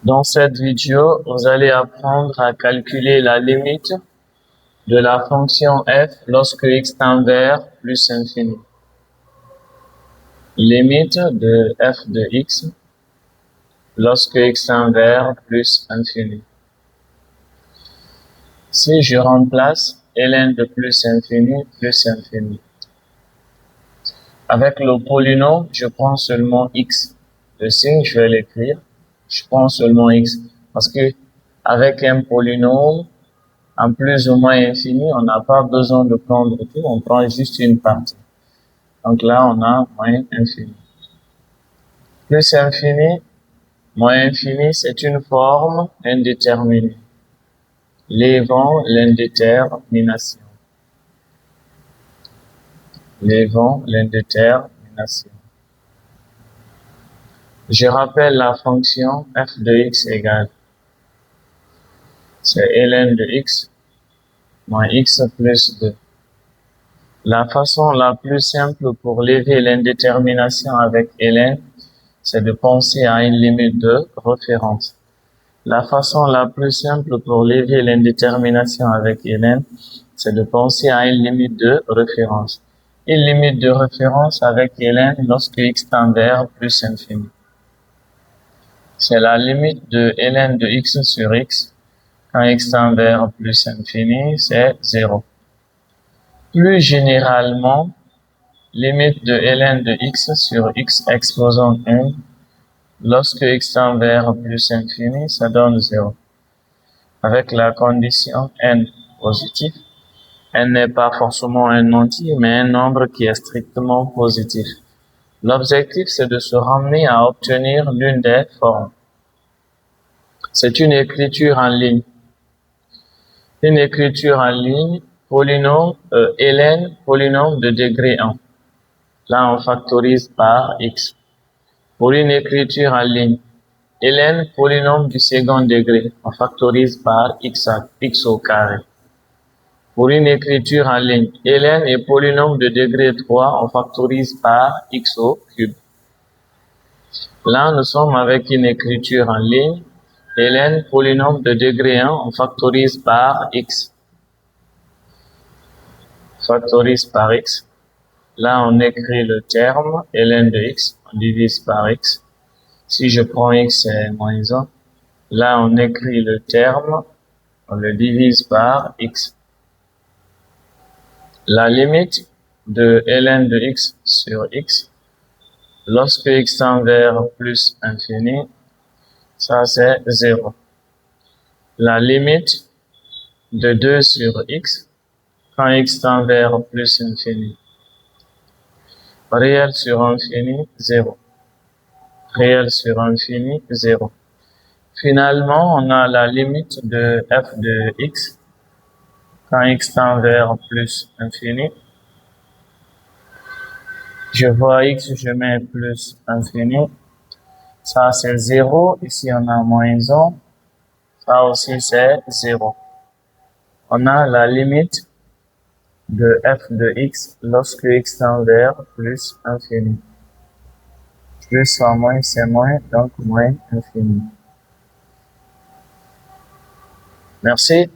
Dans cette vidéo, vous allez apprendre à calculer la limite de la fonction f lorsque x tend vers plus infini. Limite de f de x lorsque x tend vers plus infini. Si je remplace ln de plus infini, avec le polynôme, je prends seulement x. Le signe, je vais l'écrire. Je prends seulement x. Parce que avec un polynôme, en plus ou moins infini, on n'a pas besoin de prendre tout, on prend juste une partie. Donc là, on a moins infini. Plus infini, moins infini, c'est une forme indéterminée. Lévant l'indétermination. Lévant l'indétermination. Je rappelle la fonction f de x égale, c'est ln de x moins x plus 2. La façon la plus simple pour lever l'indétermination avec ln, c'est de penser à une limite de référence. La façon la plus simple pour lever l'indétermination avec ln, c'est de penser à une limite de référence. Une limite de référence avec ln lorsque x tend vers plus infini. C'est la limite de ln de x sur x. Quand x tend vers plus infini, c'est 0. Plus généralement, limite de ln de x sur x exposant 1, lorsque x tend vers plus infini, ça donne 0. Avec la condition n positif, n n'est pas forcément un entier, mais un nombre qui est strictement positif. L'objectif, c'est de se ramener à obtenir l'une des formes. C'est une écriture en ligne. Une écriture en ligne, polynôme, ln, polynôme de degré 1. Là, on factorise par x. Pour une écriture en ligne, ln, polynôme du second degré, on factorise par x au carré. Pour une écriture en ligne, ln est polynôme de degré 3, on factorise par x au cube. Là, nous sommes avec une écriture en ligne, ln, polynôme de degré 1, on factorise par x. Factorise par x. Là, on écrit le terme ln de x, on divise par x. Si je prends x, c'est moins 1. Là, on écrit le terme, on le divise par x. La limite de ln de x sur x, lorsque x tend vers plus infini, ça c'est 0. La limite de 2 sur x, quand x tend vers plus infini. Réel sur infini, 0. Réel sur infini, 0. Finalement, on a la limite de f de x, quand x tend vers plus infini. Je vois x, je mets plus infini. Ça, c'est 0. Ici, on a moins 1. Ça aussi, c'est 0. On a la limite de f de x lorsque x tend vers plus infini. Plus fois moins, c'est moins, donc moins infini. Merci.